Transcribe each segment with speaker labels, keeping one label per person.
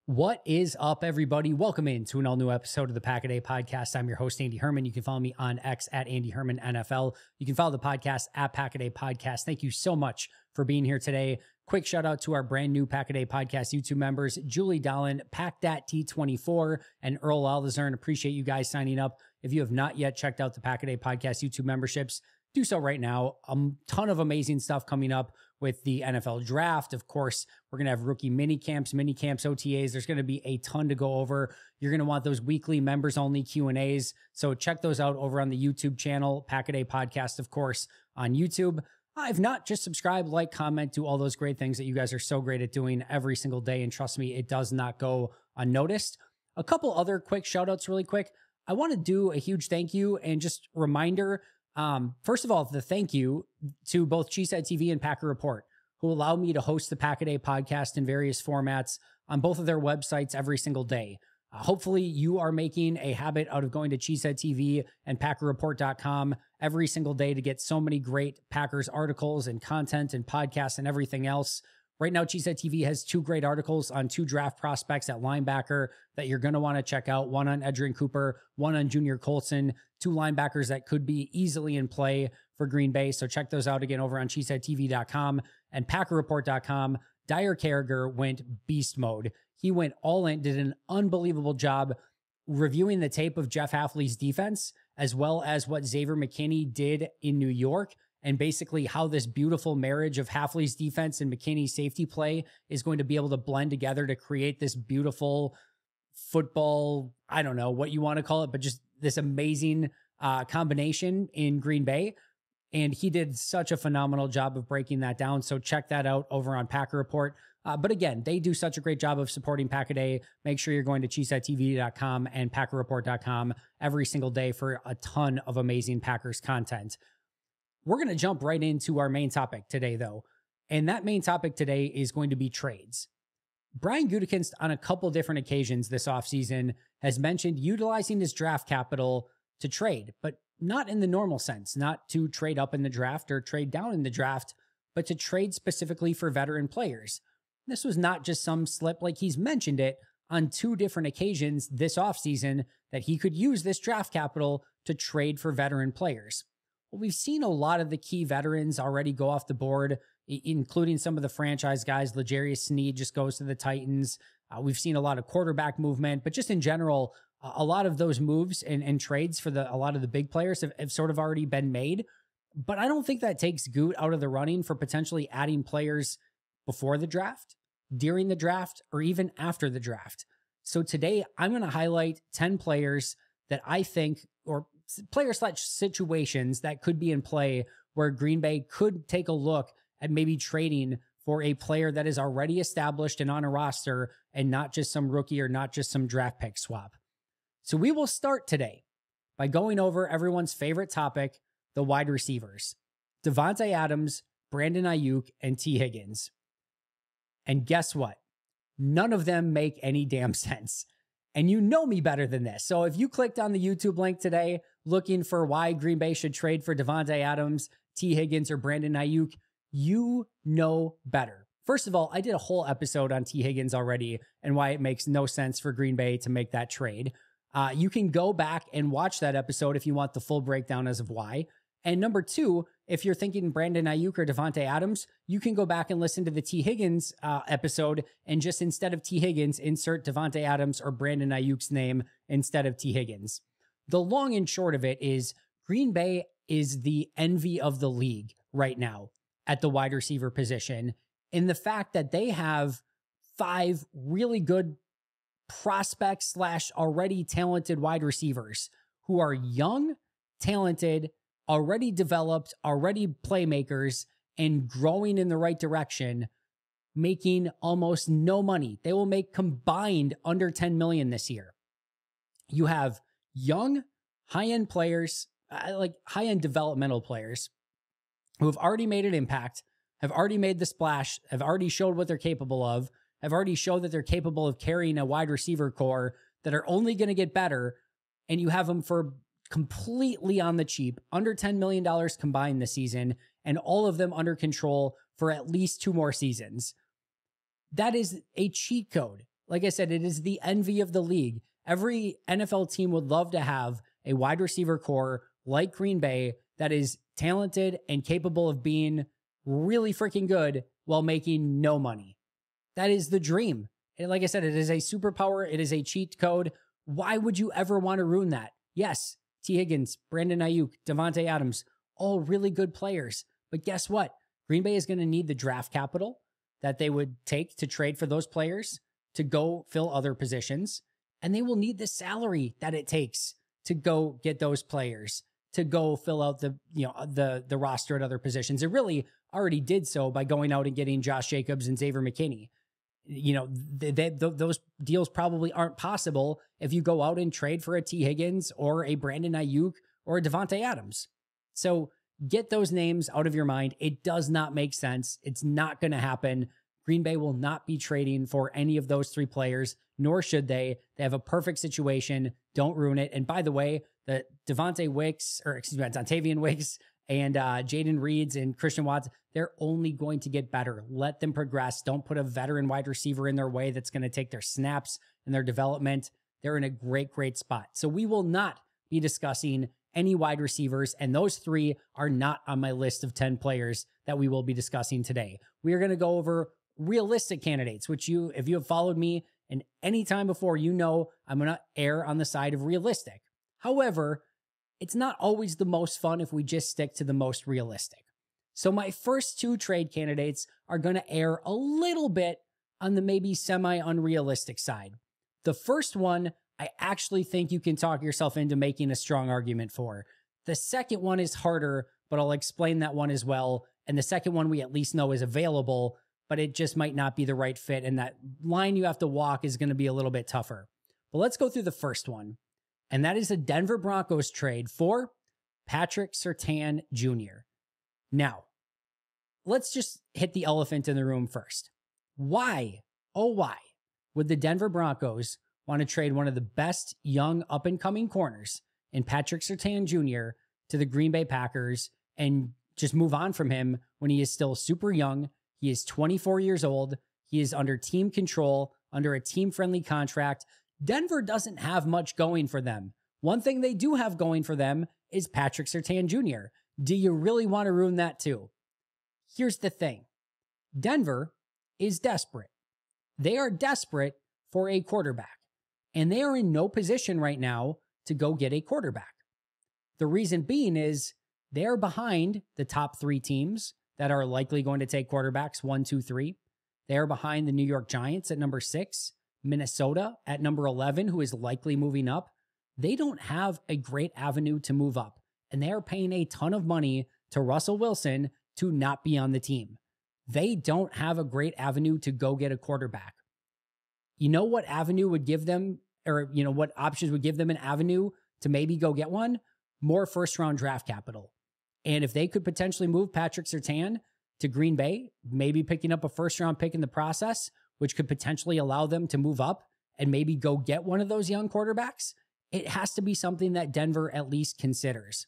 Speaker 1: What is up, everybody? Welcome into an all-new episode of the Pack-A-Day Podcast. I'm your host, Andy Herman. You can follow me on X at Andy Herman NFL. You can follow the podcast at Pack-A-Day Podcast. Thank you so much for being here today. Quick shout out to our brand new Pack-A-Day Podcast YouTube members, Julie Dolan, PackThat T24, and Earl Aldazern. Appreciate you guys signing up. If you have not yet checked out the Pack-A-Day Podcast YouTube memberships, do so right now. A ton of amazing stuff coming up with the NFL draft. Of course, we're going to have rookie mini camps, OTAs. There's going to be a ton to go over. You're going to want those weekly members only Q&As. So check those out over on the YouTube channel, Pack-A-Day Podcast, of course, on YouTube. If not, just subscribe, like, comment, do all those great things that you guys are so great at doing every single day. And trust me, it does not go unnoticed. A couple other quick shout outs really quick. I want to do a huge thank you and just reminder. First of all, the thank you to both Cheesehead TV and Packer Report, who allow me to host the Pack-A-Day Podcast in various formats on both of their websites every single day. Hopefully you are making a habit out of going to Cheesehead TV and PackerReport.com every single day to get so many great Packers articles and content and podcasts and everything else. Right now, Cheesehead TV has two great articles on two draft prospects at linebacker that you're going to want to check out. One on Edgerrin Cooper, one on Junior Colson, two linebackers that could be easily in play for Green Bay. So check those out again over on CheeseheadTV.com and PackerReport.com. Dyer Carragher went beast mode. He went all in, did an unbelievable job reviewing the tape of Jeff Hafley's defense, as well as what Xavier McKinney did in New York, and basically how this beautiful marriage of Hafley's defense and McKinney's safety play is going to be able to blend together to create this beautiful football, I don't know what you want to call it, but just this amazing combination in Green Bay. And he did such a phenomenal job of breaking that down. So check that out over on Packer Report. But again, they do such a great job of supporting Pack-A-Day. Make sure you're going to CheeseheadTV.com and PackerReport.com every single day for a ton of amazing Packers content. We're going to jump right into our main topic today, though. And that main topic today is going to be trades. Brian Gutekunst, on a couple different occasions this offseason, has mentioned utilizing his draft capital to trade, but not in the normal sense, not to trade up in the draft or trade down in the draft, but to trade specifically for veteran players. This was not just some slip, like he's mentioned it on two different occasions this offseason that he could use this draft capital to trade for veteran players. Well, we've seen a lot of the key veterans already go off the board, including some of the franchise guys. L'Jarius Sneed just goes to the Titans. We've seen a lot of quarterback movement, but just in general, a lot of those moves and trades for a lot of the big players have sort of already been made. But I don't think that takes Goot out of the running for potentially adding players before the draft, during the draft, or even after the draft. So today I'm going to highlight 10 players that I think, or player/situations that could be in play where Green Bay could take a look at maybe trading for a player that is already established and on a roster and not just some rookie or not just some draft pick swap. So we will start today by going over everyone's favorite topic, the wide receivers. Davante Adams, Brandon Ayuk, and T. Higgins. And guess what? None of them make any damn sense. And you know me better than this. So if you clicked on the YouTube link today looking for why Green Bay should trade for Davante Adams, T. Higgins, or Brandon Ayuk, you know better. First of all, I did a whole episode on T. Higgins already and why it makes no sense for Green Bay to make that trade. You can go back and watch that episode if you want the full breakdown as of why. And number two, if you're thinking Brandon Ayuk or Davante Adams, you can go back and listen to the T. Higgins episode and just instead of T. Higgins, insert Davante Adams or Brandon Ayuk's name instead of T. Higgins. The long and short of it is Green Bay is the envy of the league right now at the wide receiver position in the fact that they have 5 really good prospects / already talented wide receivers who are young, talented, already developed, already playmakers, and growing in the right direction, making almost no money. They will make combined under $10 million this year. You have young, high-end players, like high-end developmental players who have already made an impact, have already made the splash, have already showed what they're capable of, have already showed that they're capable of carrying a wide receiver core that are only going to get better, and you have them for completely on the cheap, under $10 million combined this season, and all of them under control for at least 2 more seasons. That is a cheat code Like I said, it is the envy of the league. Every NFL team would love to have a wide receiver core like Green Bay that is talented and capable of being really freaking good while making no money. That is the dream. And like I said, it is a superpower. It is a cheat code. Why would you ever want to ruin that? Yes, T. Higgins, Brandon Ayuk, Davante Adams, all really good players. But guess what? Green Bay is going to need the draft capital that they would take to trade for those players to go fill other positions. And they will need the salary that it takes to go get those players, to go fill out the roster at other positions. It really already did so by going out and getting Josh Jacobs and Xavier McKinney. Those deals probably aren't possible if you go out and trade for a T. Higgins or a Brandon Ayuk or a Davante Adams. So get those names out of your mind. It does not make sense. It's not going to happen. Green Bay will not be trading for any of those three players, nor should they. They have a perfect situation. Don't ruin it. And by the way, the Dontavian Wicks and Jaden Reeds and Christian Watts, they're only going to get better. Let them progress. Don't put a veteran wide receiver in their way that's going to take their snaps and their development. They're in a great, great spot. So we will not be discussing any wide receivers, and those three are not on my list of 10 players that we will be discussing today. We are going to go over realistic candidates, which if you have followed me and any time before, you know I'm going to err on the side of realistic. However, it's not always the most fun if we just stick to the most realistic. So my first two trade candidates are going to err a little bit on the maybe semi-unrealistic side. The first one, I actually think you can talk yourself into making a strong argument for. The second one is harder, but I'll explain that one as well. And the second one we at least know is available, but it just might not be the right fit. And that line you have to walk is going to be a little bit tougher. But let's go through the first one. And that is a Denver Broncos trade for Patrick Surtain Jr. Now, let's just hit the elephant in the room first. Why, oh why, would the Denver Broncos want to trade one of the best young up-and-coming corners in Patrick Surtain Jr. to the Green Bay Packers and just move on from him when he is still super young? He is 24 years old. He is under team control, under a team-friendly contract. Denver doesn't have much going for them. One thing they do have going for them is Patrick Surtain Jr. Do you really want to ruin that too? Here's the thing. Denver is desperate. They are desperate for a quarterback, and they are in no position right now to go get a quarterback. The reason being is they are behind the top three teams that are likely going to take quarterbacks, 1, 2, 3. They are behind the New York Giants at number 6, Minnesota at number 11, who is likely moving up. They don't have a great avenue to move up, and they are paying a ton of money to Russell Wilson to not be on the team. They don't have a great avenue to go get a quarterback. You know what avenue would give them, or what options would give them an avenue to maybe go get one? More first-round draft capital. And if they could potentially move Patrick Surtain to Green Bay, maybe picking up a first-round pick in the process, which could potentially allow them to move up and maybe go get one of those young quarterbacks, it has to be something that Denver at least considers.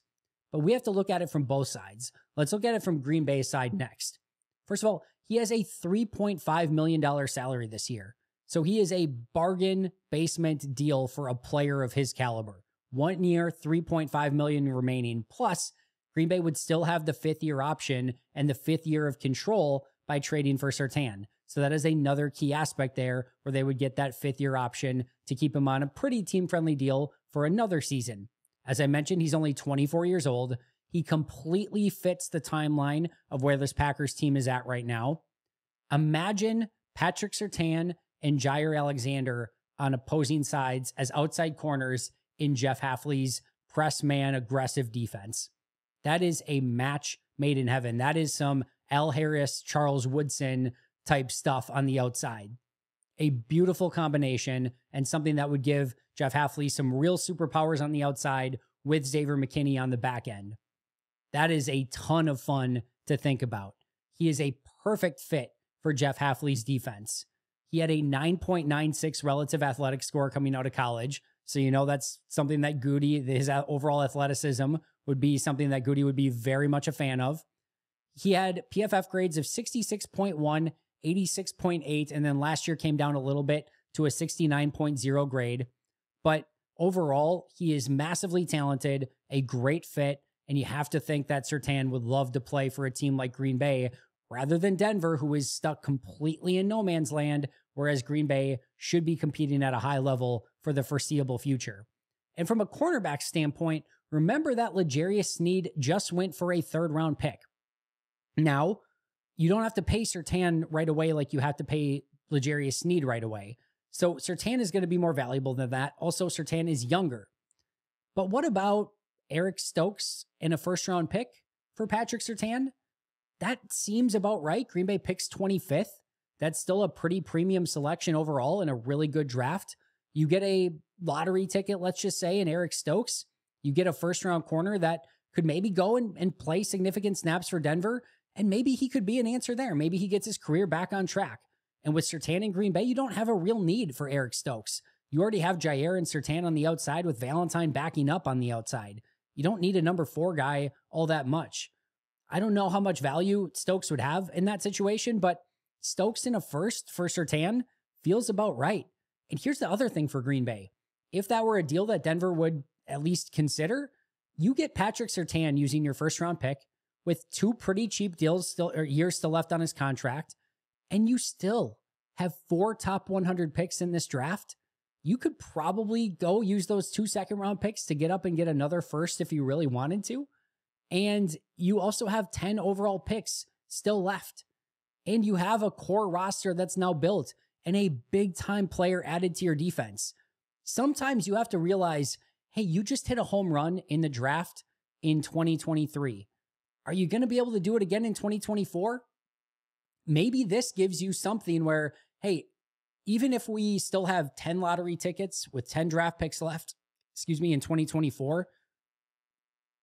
Speaker 1: But we have to look at it from both sides. Let's look at it from Green Bay's side next. First of all, he has a $3.5 million salary this year. So he is a bargain basement deal for a player of his caliber. 1 year, $3.5 million remaining. Plus, Green Bay would still have the 5th-year option and the 5th year of control by trading for Surtain. So that is another key aspect there where they would get that 5th-year option to keep him on a pretty team-friendly deal for another season. As I mentioned, he's only 24 years old. He completely fits the timeline of where this Packers team is at right now. Imagine Patrick Surtain and Jair Alexander on opposing sides as outside corners in Jeff Hafley's press man aggressive defense. That is a match made in heaven. That is some Al Harris, Charles Woodson type stuff on the outside. A beautiful combination and something that would give Jeff Hafley some real superpowers on the outside with Xavier McKinney on the back end. That is a ton of fun to think about. He is a perfect fit for Jeff Hafley's defense. He had a 9.96 relative athletic score coming out of college. So, that's something that Gutey, his overall athleticism, would be something that Gutey would be very much a fan of. He had PFF grades of 66.1, 86.8, and then last year came down a little bit to a 69.0 grade. But overall, he is massively talented, a great fit, and you have to think that Surtain would love to play for a team like Green Bay rather than Denver, who is stuck completely in no man's land, whereas Green Bay should be competing at a high level for the foreseeable future. And from a cornerback standpoint, remember that L'Jarius Sneed just went for a third-round pick. Now, you don't have to pay Surtain right away like you have to pay L'Jarius Sneed right away. So Surtain is going to be more valuable than that. Also, Surtain is younger. But what about Eric Stokes and a first-round pick for Patrick Surtain? That seems about right. Green Bay picks 25th. That's still a pretty premium selection overall and a really good draft. You get a lottery ticket, let's just say, in Eric Stokes. You get a first-round corner that could maybe go and play significant snaps for Denver, and maybe he could be an answer there. Maybe he gets his career back on track. And with Surtain in Green Bay, you don't have a real need for Eric Stokes. You already have Jair and Surtain on the outside with Valentine backing up on the outside. You don't need a number 4 guy all that much. I don't know how much value Stokes would have in that situation, but Stokes in a first for Surtain feels about right. And here's the other thing for Green Bay. If that were a deal that Denver would at least consider, you get Patrick Surtain using your first round pick with 2 pretty cheap deals years still left on his contract, and you still have 4 top 100 picks in this draft. You could probably go use those 2 second-round picks to get up and get another first if you really wanted to. And you also have 10 overall picks still left. And you have a core roster that's now built and a big-time player added to your defense. Sometimes you have to realize, hey, you just hit a home run in the draft in 2023. Are you going to be able to do it again in 2024? Maybe this gives you something where, hey, even if we still have 10 lottery tickets with 10 draft picks left, in 2024,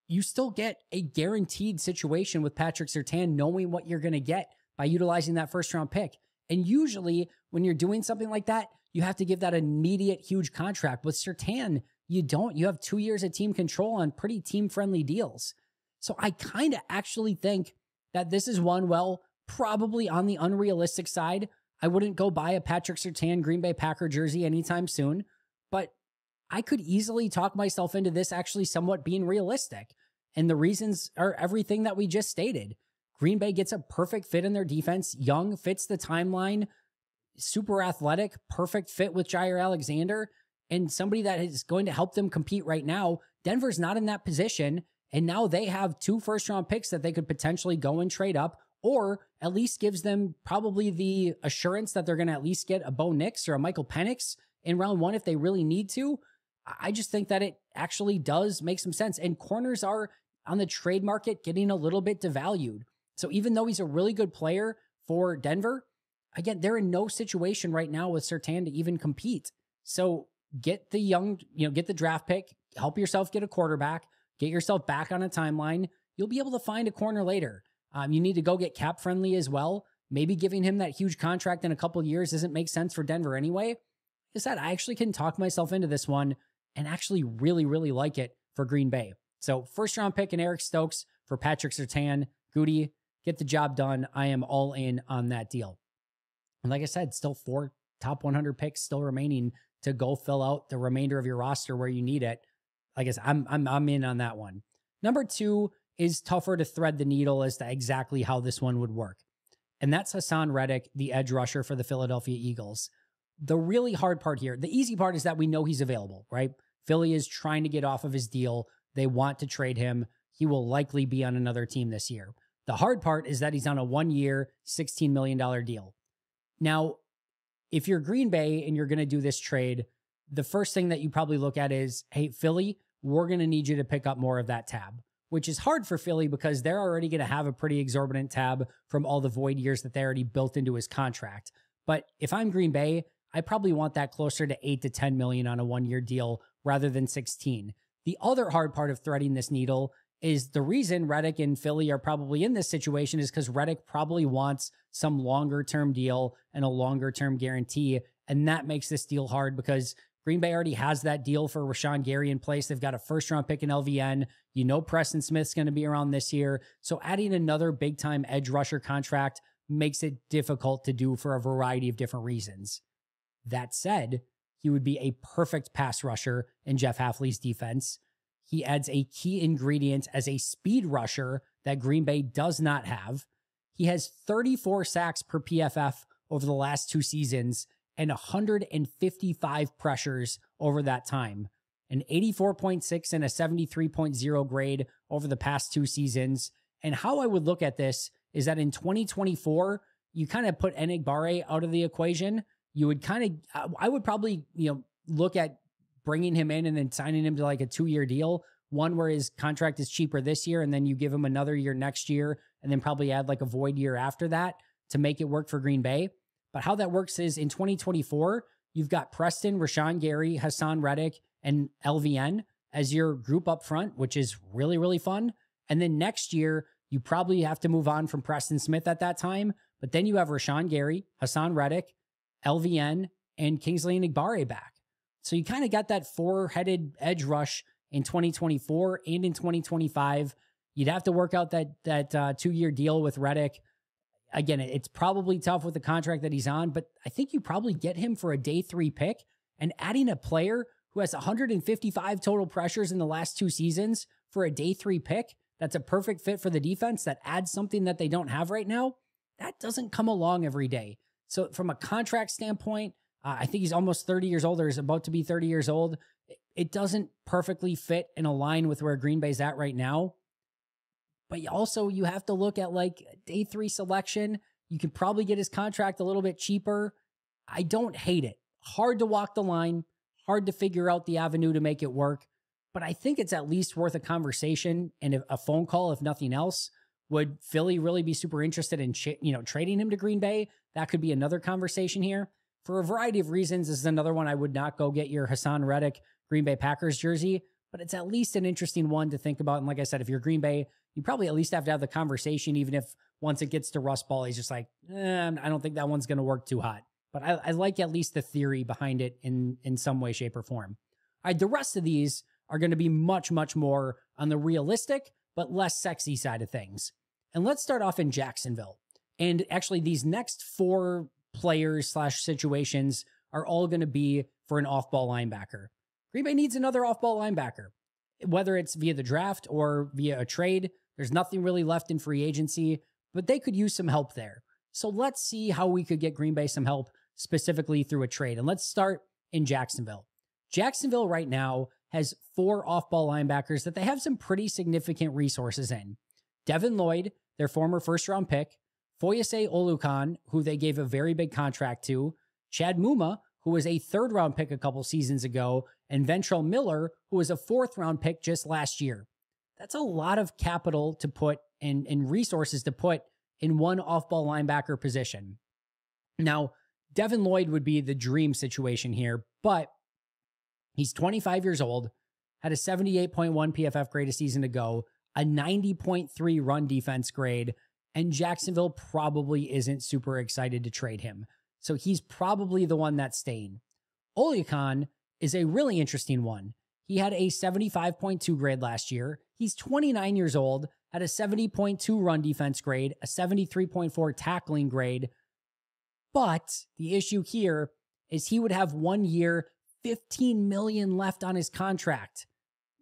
Speaker 1: you still get a guaranteed situation with Patrick Surtain knowing what you're going to get by utilizing that first round pick. And usually when you're doing something like that, you have to give that immediate huge contract. With Surtain, you don't. You have 2 years of team control on pretty team-friendly deals. So I kind of actually think that this is one, well, probably on the unrealistic side. I wouldn't go buy a Patrick Surtain Green Bay Packer jersey anytime soon, but I could easily talk myself into this actually somewhat being realistic. And the reasons are everything that we just stated. Green Bay gets a perfect fit in their defense. Young, fits the timeline, super athletic, perfect fit with Jair Alexander, and somebody that is going to help them compete right now. Denver's not in that position, and now they have 2 first-round picks that they could potentially go and trade up, or at least gives them probably the assurance that they're going to at least get a Bo Nix or a Michael Penix in round 1 if they really need to. I just think that it actually does make some sense. And corners are on the trade market getting a little bit devalued. So even though he's a really good player for Denver, again, they're in no situation right now with Surtain to even compete. So get the young, get the draft pick, help yourself get a quarterback, get yourself back on a timeline. You'll be able to find a corner later. You need to go get cap friendly as well. Maybe giving him that huge contract in a couple of years doesn't make sense for Denver anyway. Like I said, I actually can talk myself into this one and actually really, really like it for Green Bay. So first round pick in Eric Stokes for Patrick Surtain. Gutey, get the job done. I am all in on that deal. And like I said, still 4 top 100 picks still remaining to go fill out the remainder of your roster where you need it. Like I said, I'm in on that one. Number 2 is tougher to thread the needle as to exactly how this one would work. And that's Hassan Reddick, the edge rusher for the Philadelphia Eagles. The really hard part here, the easy part is that we know he's available, right? Philly is trying to get off of his deal. They want to trade him. He will likely be on another team this year. The hard part is that he's on a 1-year, $16 million deal. Now, if you're Green Bay and you're going to do this trade, the first thing that you probably look at is, hey, Philly, we're going to need you to pick up more of that tab, which is hard for Philly because they're already going to have a pretty exorbitant tab from all the void years that they already built into his contract. But if I'm Green Bay, I probably want that closer to 8 to 10 million on a 1-year deal rather than 16. The other hard part of threading this needle is the reason Reddick and Philly are probably in this situation is because Reddick probably wants some longer-term deal and a longer-term guarantee, and that makes this deal hard because Green Bay already has that deal for Rashawn Gary in place. They've got a first-round pick in LVN. You know Preston Smith's going to be around this year. So adding another big-time edge rusher contract makes it difficult to do for a variety of different reasons. That said, he would be a perfect pass rusher in Jeff Hafley's defense. He adds a key ingredient as a speed rusher that Green Bay does not have. He has 34 sacks per PFF over the last 2 seasons and 155 pressures over that time. An 84.6 and a 73.0 grade over the past 2 seasons. And how I would look at this is that in 2024, you kind of put Enigbare out of the equation. You would I would probably, look at bringing him in and then signing him to like a 2-year deal, one where his contract is cheaper this year, and then you give him another year next year, and then probably add like a void year after that to make it work for Green Bay. But how that works is in 2024, you've got Preston, Rashawn Gary, Hassan Reddick, and LVN as your group up front, which is really, really fun. And then next year, you probably have to move on from Preston Smith at that time. But then you have Rashawn Gary, Hassan Reddick, LVN, and Kingsley Enigbare back. So you kind of got that 4-headed edge rush in 2024 and in 2025. You'd have to work out that 2-year deal with Reddick. Again, it's probably tough with the contract that he's on, but I think you probably get him for a day 3 pick, and adding a player who has 155 total pressures in the last 2 seasons for a day 3 pick, that's a perfect fit for the defense, that adds something that they don't have right now. That doesn't come along every day. So from a contract standpoint, I think he's almost 30 years old, or is about to be 30 years old. It doesn't perfectly fit and align with where Green Bay's at right now. But also you have to look at like day 3 selection. You can probably get his contract a little bit cheaper. I don't hate it. Hard to walk the line, hard to figure out the avenue to make it work. But I think it's at least worth a conversation and a phone call, if nothing else. Would Philly really be super interested in trading him to Green Bay? That could be another conversation here. For a variety of reasons, this is another one I would not go get your Hassan Reddick Green Bay Packers jersey, but it's at least an interesting one to think about. And like I said, if you're Green Bay, you probably at least have to have the conversation, even if once it gets to Russ Ball, he's just like, I don't think that one's going to work too hot. But I like at least the theory behind it in some way, shape, or form. All right, the rest of these are going to be much, much more on the realistic, but less sexy side of things. And let's start off in Jacksonville. And actually, these next 4 players/situations are all going to be for an off-ball linebacker. Green Bay needs another off-ball linebacker, whether it's via the draft or via a trade. There's nothing really left in free agency, but they could use some help there. So let's see how we could get Green Bay some help specifically through a trade. And let's start in Jacksonville. Jacksonville right now has 4 off-ball linebackers that they have some pretty significant resources in. Devin Lloyd, their former first-round pick, Foyesay Oluokun, who they gave a very big contract to, Chad Muma, who was a 3rd-round pick a couple seasons ago, and Ventrell Miller, who was a 4th-round pick just last year. That's a lot of capital to put and resources to put in one off-ball linebacker position. Now, Devin Lloyd would be the dream situation here, but he's 25 years old, had a 78.1 PFF grade a season ago, a 90.3 run defense grade, and Jacksonville probably isn't super excited to trade him. So he's probably the one that's staying. Oluokun is a really interesting one. He had a 75.2 grade last year. He's 29 years old, had a 70.2 run defense grade, a 73.4 tackling grade. But the issue here is he would have 1 year, $15 million left on his contract.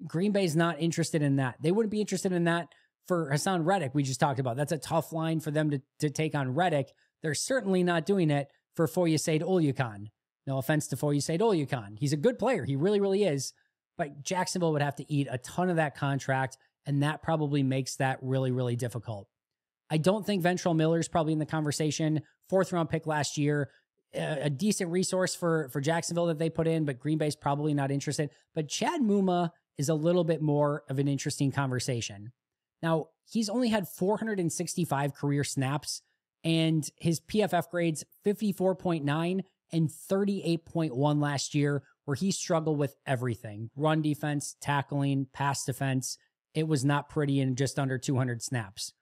Speaker 1: Green Bay's not interested in that. They wouldn't be interested in that for Hassan Reddick, we just talked about. That's a tough line for them to take on Reddick. They're certainly not doing it for Foyesay Oluokun. No offense to Foyesay Oluokun. He's a good player. He really, really is. But Jacksonville would have to eat a ton of that contract, and that probably makes that really, really difficult. I don't think Ventrell Miller's probably in the conversation. 4th-round pick last year. A decent resource for Jacksonville that they put in, but Green Bay's probably not interested. But Chad Muma is a little bit more of an interesting conversation. Now, he's only had 465 career snaps, and his PFF grades 54.9 and 38.1 last year, where he struggled with everything. Run defense, tackling, pass defense. It was not pretty in just under 200 snaps.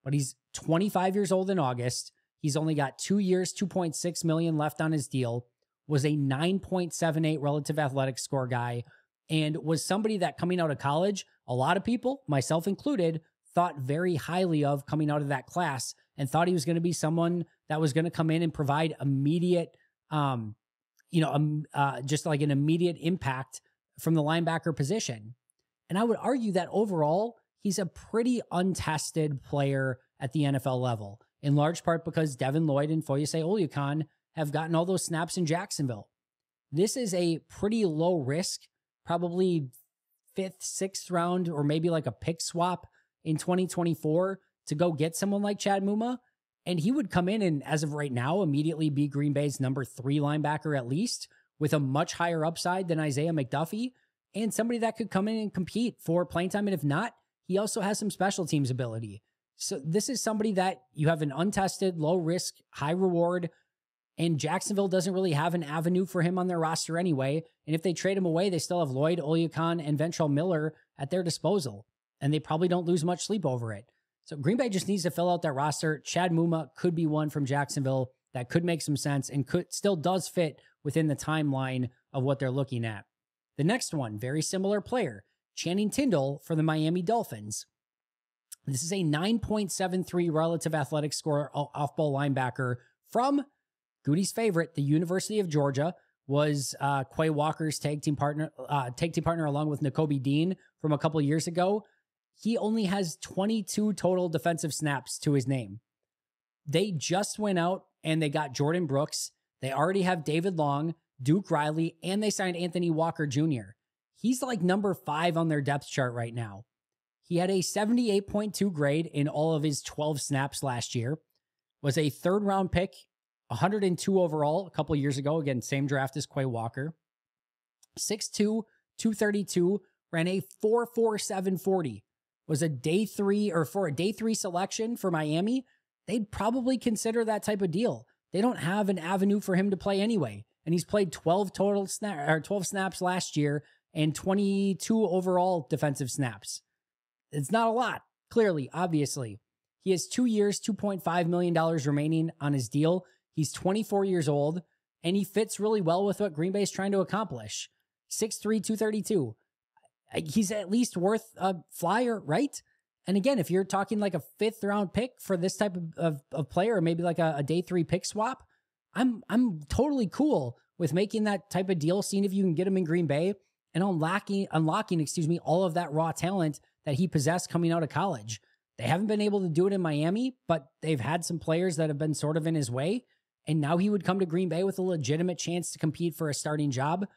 Speaker 1: But he's 25 years old in August. He's only got 2 years, $2.6 million left on his deal, was a 9.78 relative athletic score guy, and was somebody that coming out of college, a lot of people, myself included, thought very highly of coming out of that class and thought he was going to be someone that was going to come in and provide immediate, just like an immediate impact from the linebacker position. And I would argue that overall, he's a pretty untested player at the NFL level, in large part because Devin Lloyd and Foyesé Oluokun have gotten all those snaps in Jacksonville. This is a pretty low risk, probably 5th, 6th round, or maybe like a pick swap in 2024 to go get someone like Chad Muma. And he would come in and, as of right now, immediately be Green Bay's number 3 linebacker at least, with a much higher upside than Isaiah McDuffie, and somebody that could come in and compete for playing time. And if not, he also has some special teams ability. So this is somebody that you have an untested, low risk, high reward, and Jacksonville doesn't really have an avenue for him on their roster anyway. And if they trade him away, they still have Lloyd, Oluokun, and Ventrell Miller at their disposal, and they probably don't lose much sleep over it. So Green Bay just needs to fill out that roster. Chad Muma could be one from Jacksonville that could make some sense and still does fit within the timeline of what they're looking at. The next one, very similar player, Channing Tindall for the Miami Dolphins. This is a 9.73 relative athletic score off-ball linebacker from Gutey's favorite, the University of Georgia, was Quay Walker's tag team partner along with Nakobe Dean from a couple years ago. He only has 22 total defensive snaps to his name. They just went out and they got Jordan Brooks. They already have David Long, Duke Riley, and they signed Anthony Walker Jr. He's like number 5 on their depth chart right now. He had a 78.2 grade in all of his 12 snaps last year, was a 3rd round pick, 102 overall a couple years ago. Again, same draft as Quay Walker. 6'2", 232, ran a 4.47 40. Was a day 3 selection for Miami. They'd probably consider that type of deal. They don't have an avenue for him to play anyway. And he's played 12 snaps last year and 22 overall defensive snaps. It's not a lot, clearly, obviously. He has 2 years, $2.5 million remaining on his deal. He's 24 years old, and he fits really well with what Green Bay is trying to accomplish. 6'3", 232. He's at least worth a flyer, right? And again, if you're talking like a 5th round pick for this type of player, or maybe like a day 3 pick swap, I'm totally cool with making that type of deal, seeing if you can get him in Green Bay and unlocking, all of that raw talent that he possessed coming out of college. They haven't been able to do it in Miami, but they've had some players that have been sort of in his way. And now he would come to Green Bay with a legitimate chance to compete for a starting job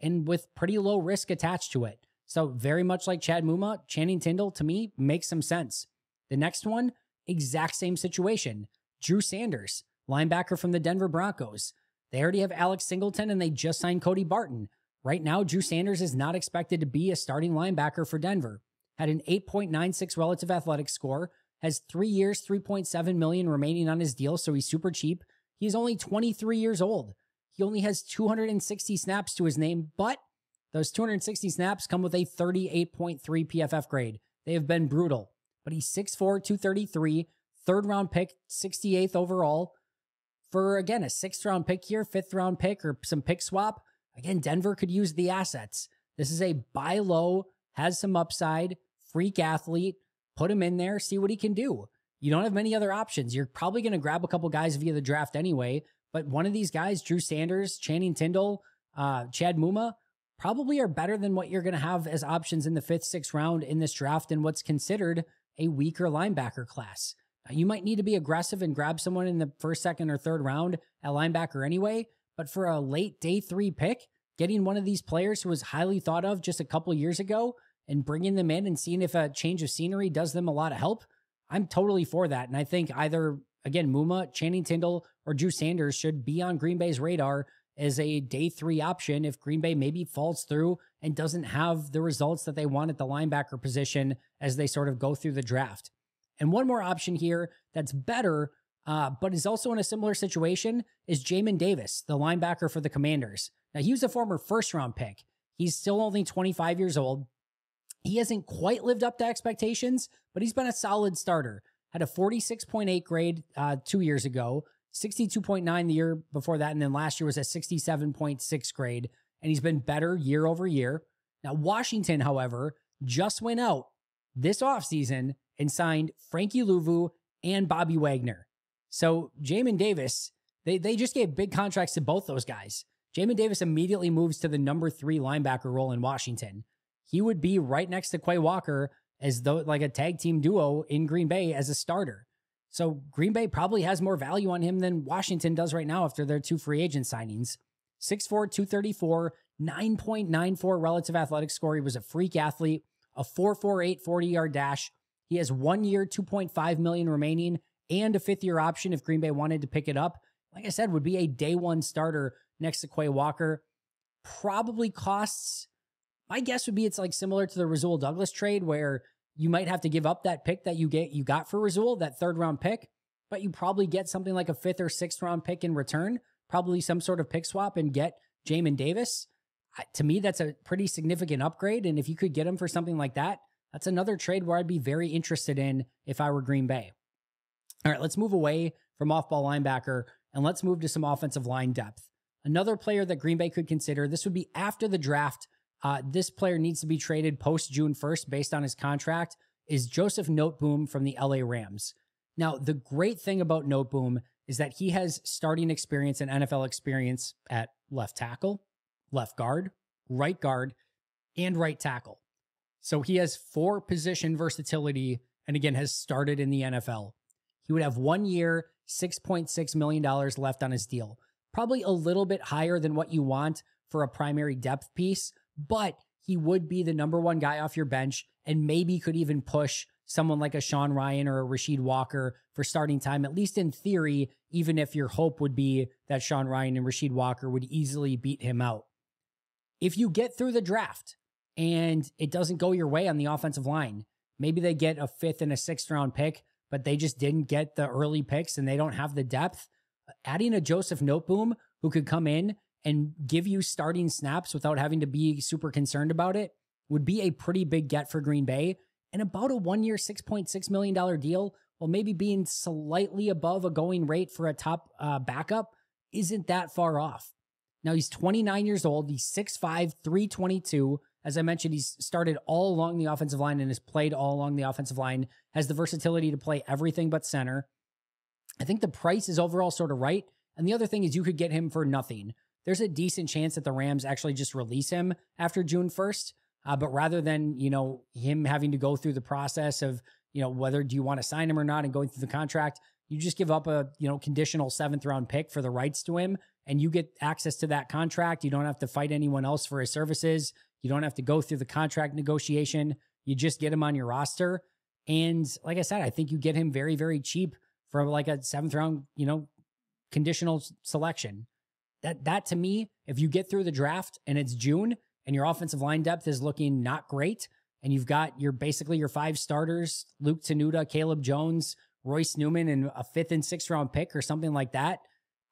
Speaker 1: and with pretty low risk attached to it. So very much like Chad Muma, Channing Tindall, to me, makes some sense. The next one, exact same situation. Drew Sanders, linebacker from the Denver Broncos. They already have Alex Singleton, and they just signed Cody Barton. Right now, Drew Sanders is not expected to be a starting linebacker for Denver. Had an 8.96 relative athletic score, has 3 years, $3.7 million remaining on his deal, so he's super cheap. He's only 23 years old. He only has 260 snaps to his name, but those 260 snaps come with a 38.3 PFF grade. They have been brutal. But he's 6'4", 233, 3rd round pick, 68th overall. For, again, a 6th round pick here, 5th round pick, or some pick swap, again, Denver could use the assets. This is a buy low, has some upside, freak athlete, put him in there, see what he can do. You don't have many other options. You're probably going to grab a couple guys via the draft anyway, but one of these guys, Drew Sanders, Channing Tindall, Chad Muma, probably are better than what you're going to have as options in the 5th, 6th round in this draft in what's considered a weaker linebacker class. Now, you might need to be aggressive and grab someone in the 1st, 2nd, or 3rd round at linebacker anyway, but for a late day 3 pick, getting one of these players who was highly thought of just a couple years ago and bringing them in and seeing if a change of scenery does them a lot of help, I'm totally for that. And I think either, again, Muma, Channing Tindall, or Drew Sanders should be on Green Bay's radar as a day 3 option if Green Bay maybe falls through and doesn't have the results that they want at the linebacker position as they sort of go through the draft. And one more option here that's better, but is also in a similar situation, is Jamin Davis, the linebacker for the Commanders. Now, he was a former 1st round pick. He's still only 25 years old. He hasn't quite lived up to expectations, but he's been a solid starter. Had a 46.8 grade 2 years ago, 62.9 the year before that, and then last year was a 67.6 grade, and he's been better year over year. Now, Washington, however, just went out this offseason and signed Frankie Louvu and Bobby Wagner. So Jamin Davis, they just gave big contracts to both those guys. Jamin Davis immediately moves to the number 3 linebacker role in Washington. He would be right next to Quay Walker as though like a tag team duo in Green Bay as a starter. So Green Bay probably has more value on him than Washington does right now after their 2 free agent signings. 6'4", 234, 9.94 relative athletic score. He was a freak athlete, a 4.48 40-yard dash. He has 1 year, $2.5 million remaining, and a 5th-year option if Green Bay wanted to pick it up. Like I said, would be a day 1 starter next to Quay Walker. Probably costs, my guess would be it's like similar to the Rasul Douglas trade where you might have to give up that pick that you got for Rasul, that 3rd round pick, but you probably get something like a 5th or 6th round pick in return, probably some sort of pick swap and get Jamin Davis. To me, that's a pretty significant upgrade. And if you could get him for something like that, that's another trade where I'd be very interested in if I were Green Bay. All right, let's move away from off-ball linebacker and let's move to some offensive line depth. Another player that Green Bay could consider, this would be after the draft. This player needs to be traded post June 1st based on his contract, is Joseph Noteboom from the LA Rams. Now, the great thing about Noteboom is that he has starting experience and NFL experience at left tackle, left guard, and right tackle. So he has 4 position versatility and again has started in the NFL. He would have 1 year, $6.6 million left on his deal. Probably a little bit higher than what you want for a primary depth piece, but he would be the number 1 guy off your bench and maybe could even push someone like a Sean Ryan or a Rasheed Walker for starting time, at least in theory, even if your hope would be that Sean Ryan and Rasheed Walker would easily beat him out. If you get through the draft and it doesn't go your way on the offensive line, maybe they get a 5th and a 6th round pick, but they just didn't get the early picks and they don't have the depth. Adding a Joseph Noteboom who could come in and give you starting snaps without having to be super concerned about it would be a pretty big get for Green Bay. And about a 1 year, $6.6 million deal, while maybe being slightly above a going rate for a top backup, isn't that far off. Now he's 29 years old. He's 6'5", 322. As I mentioned, he's started all along the offensive line and has played all along the offensive line, has the versatility to play everything but center. I think the price is overall sort of right. And the other thing is you could get him for nothing. There's a decent chance that the Rams actually just release him after June 1st. But rather than, him having to go through the process of, whether do you want to sign him or not and going through the contract, you just give up a, conditional 7th round pick for the rights to him and you get access to that contract. You don't have to fight anyone else for his services. You don't have to go through the contract negotiation. You just get him on your roster. And like I said, I think you get him very, very cheap for like a 7th round, conditional selection. That to me, if you get through the draft and it's June and your offensive line depth is looking not great, and you've got basically your 5 starters, Luke Tenuta, Caleb Jones, Royce Newman, and a 5th and 6th round pick or something like that.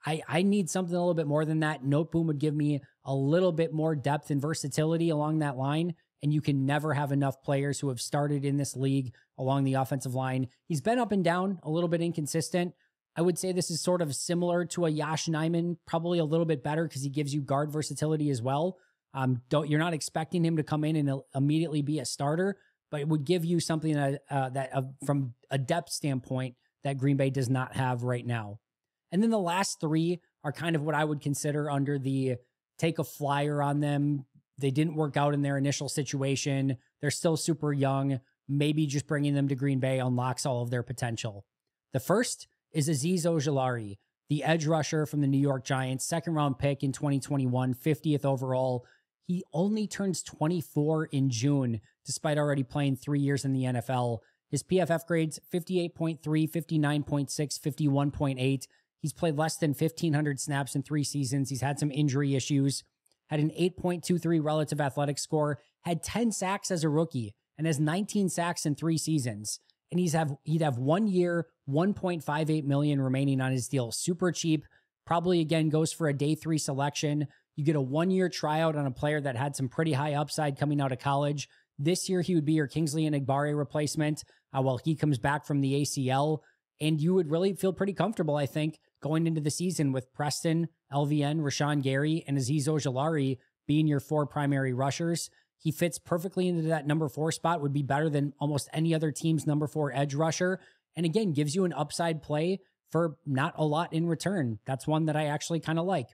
Speaker 1: I need something a little bit more than that. Noteboom would give me a little bit more depth and versatility along that line, and you can never have enough players who have started in this league along the offensive line. He's been up and down, a little bit inconsistent. I would say this is sort of similar to a Yosh Nijman, probably a little bit better because he gives you guard versatility as well. You're not expecting him to come in and immediately be a starter, but it would give you something that from a depth standpoint that Green Bay does not have right now. And then the last 3 are kind of what I would consider under the take a flyer on them. They didn't work out in their initial situation. They're still super young. Maybe just bringing them to Green Bay unlocks all of their potential. The first is Azeez Ojulari, the edge rusher from the New York Giants, 2nd round pick in 2021, 50th overall. He only turns 24 in June, despite already playing 3 years in the NFL. His PFF grades, 58.3, 59.6, 51.8. He's played less than 1,500 snaps in 3 seasons. He's had some injury issues, had an 8.23 relative athletic score, had 10 sacks as a rookie, and has 19 sacks in 3 seasons. And he'd have 1 year, $1.58 million remaining on his deal. Super cheap. Probably, again, goes for a day 3 selection. You get a 1 year tryout on a player that had some pretty high upside coming out of college. This year, he would be your Kingsley Enagbare replacement while he comes back from the ACL. And you would really feel pretty comfortable, I think, going into the season with Preston, LVN, Rashawn Gary, and Azeez Ojulari being your 4 primary rushers. He fits perfectly into that number 4 spot, would be better than almost any other team's number 4 edge rusher. And again, gives you an upside play for not a lot in return. That's one that I actually kind of like.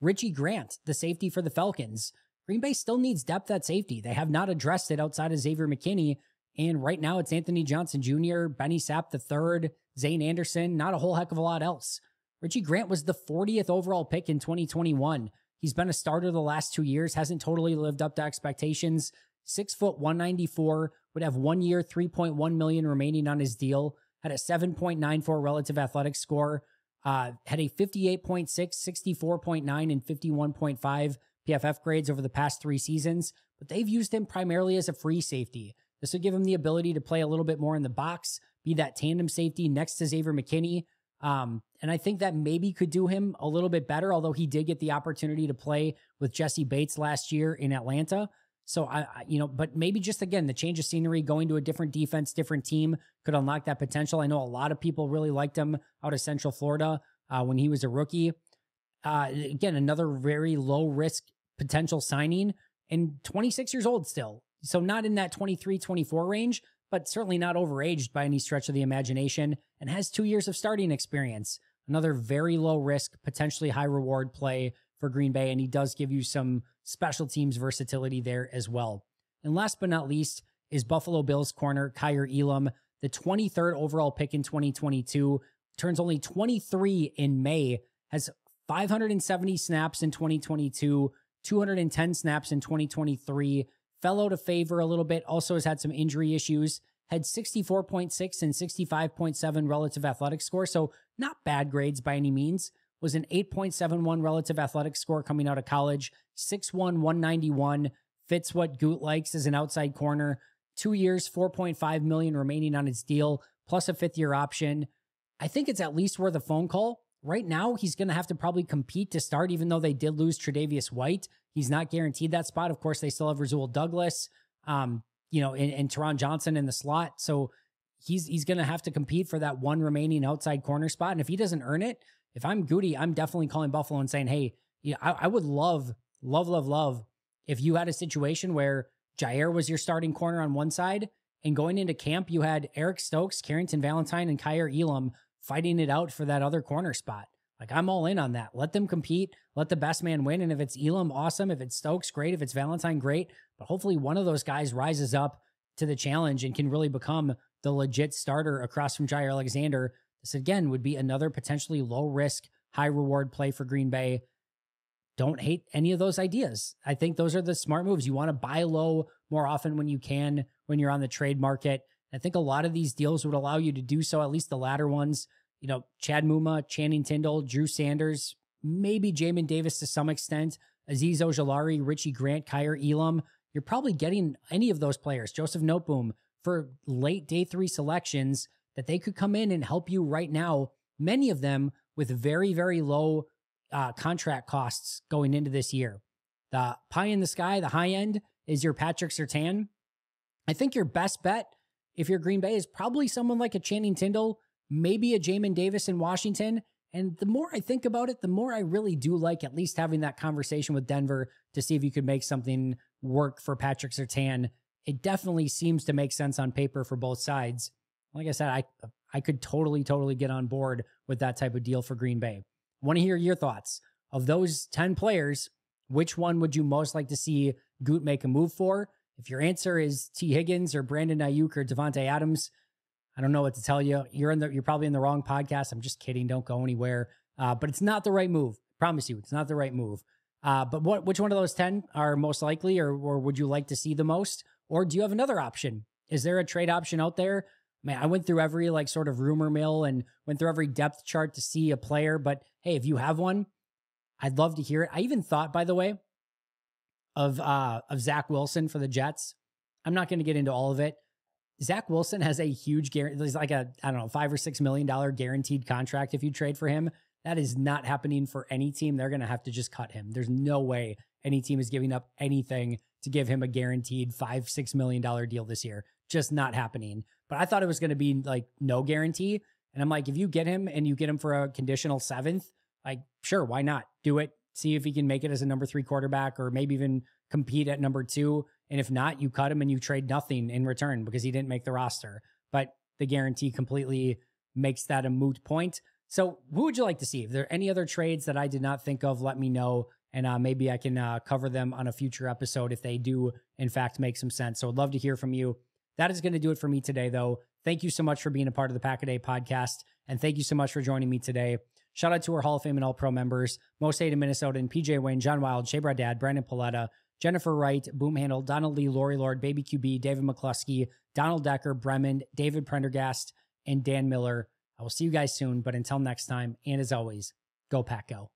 Speaker 1: Richie Grant, the safety for the Falcons. Green Bay still needs depth at safety. They have not addressed it outside of Xavier McKinney. And right now it's Anthony Johnson Jr., Benny Sapp III, Zane Anderson, not a whole heck of a lot else. Richie Grant was the 40th overall pick in 2021. He's been a starter the last 2 years, hasn't totally lived up to expectations. 6 foot 194, would have 1 year, $3.1 million remaining on his deal, had a 7.94 relative athletic score, had a 58.6, 64.9, and 51.5 PFF grades over the past 3 seasons, but they've used him primarily as a free safety. This would give him the ability to play a little bit more in the box, be that tandem safety next to Xavier McKinney. And I think that maybe could do him a little bit better, although he did get the opportunity to play with Jesse Bates last year in Atlanta. So but maybe just again, the change of scenery, going to a different defense, different team could unlock that potential. I know a lot of people really liked him out of Central Florida when he was a rookie. Again, another very low risk potential signing, and 26 years old still. So not in that 23, 24 range, but certainly not overaged by any stretch of the imagination, and has 2 years of starting experience. Another very low risk, potentially high reward play for Green Bay, and he does give you some special teams versatility there as well. And last but not least is Buffalo Bills corner Kaiir Elam, the 23rd overall pick in 2022, turns only 23 in May, has 570 snaps in 2022, 210 snaps in 2023, fell out of favor a little bit, also has had some injury issues, had 64.6 and 65.7 relative athletic score, so not bad grades by any means. Was an 8.71 relative athletic score coming out of college, 6'1", 191, fits what Gutey likes as an outside corner. 2 years, $4.5 million remaining on his deal, plus a 5th-year option. I think it's at least worth a phone call. Right now, he's going to have to probably compete to start, even though they did lose Tre'Davious White. He's not guaranteed that spot. Of course, they still have Rasul Douglas, and Teron Johnson in the slot. So he's going to have to compete for that one remaining outside corner spot. And if he doesn't earn it, if I'm Gutey, I'm definitely calling Buffalo and saying, hey, I would love if you had a situation where Jair was your starting corner on one side, and going into camp, you had Eric Stokes, Carrington Valentine, and Kaiir Elam fighting it out for that other corner spot. Like, I'm all in on that. Let them compete. Let the best man win. And if it's Elam, awesome. If it's Stokes, great. If it's Valentine, great. But hopefully one of those guys rises up to the challenge and can really become the legit starter across from Jair Alexander. This, again, would be another potentially low-risk, high-reward play for Green Bay. Don't hate any of those ideas. I think those are the smart moves. You want to buy low more often when you can, when you're on the trade market. I think a lot of these deals would allow you to do so, at least the latter ones. Chad Muma, Channing Tindall, Drew Sanders, maybe Jamin Davis to some extent, Azeez Ojulari, Richie Grant, Kaiir Elam. You're probably getting any of those players, Joseph Noteboom, for late day 3 selections that they could come in and help you right now, many of them with very, very low contract costs going into this year. The pie in the sky, the high end, is your Patrick Surtain. I think your best bet, if you're Green Bay, is probably someone like a Channing Tindall, maybe a Jamin Davis in Washington. And the more I think about it, the more I really do like at least having that conversation with Denver to see if you could make something work for Patrick Surtain. It definitely seems to make sense on paper for both sides. Like I said, I could totally get on board with that type of deal for Green Bay. I want to hear your thoughts. Of those 10 players, which one would you most like to see Gutey make a move for? If your answer is T. Higgins or Brandon Ayuk or Davante Adams, I don't know what to tell you. You're probably in the wrong podcast. I'm just kidding. Don't go anywhere. But it's not the right move. I promise you, it's not the right move. But which one of those 10 are most likely, or would you like to see the most? Or do you have another option? Is there a trade option out there? Man, I went through every sort of rumor mill and went through every depth chart to see a player. But hey, if you have one, I'd love to hear it. I even thought, by the way, of Zach Wilson for the Jets. I'm not going to get into all of it. Zach Wilson has a huge guarantee. There's like $5 or $6 million guaranteed contract if you trade for him. That is not happening for any team. They're going to have to just cut him. There's no way any team is giving up anything to give him a guaranteed $5-6 million deal this year. Just not happening. But I thought it was going to be no guarantee. And I'm like, if you get him and you get him for a conditional 7th, sure, why not? Do it. See if he can make it as a number 3 quarterback, or maybe even compete at number 2. And if not, you cut him and you trade nothing in return because he didn't make the roster. But the guarantee completely makes that a moot point. So who would you like to see? If there are any other trades that I did not think of, let me know. And maybe I can cover them on a future episode if they do, in fact, make some sense. So I'd love to hear from you. That is going to do it for me today, though. Thank you so much for being a part of the Pack-A-Day podcast. And thank you so much for joining me today. Shout out to our Hall of Fame and All-Pro members, Most Hated Minnesotan, PJ Wayne, John Wild, Shea Dad, Brandon Paletta, Jennifer Wright, Boom Handle, Donald Lee, Lori Lord, Baby QB, David McCluskey, Donald Decker, Bremen, David Prendergast, and Dan Miller. I will see you guys soon, but until next time, and as always, go Pack Go.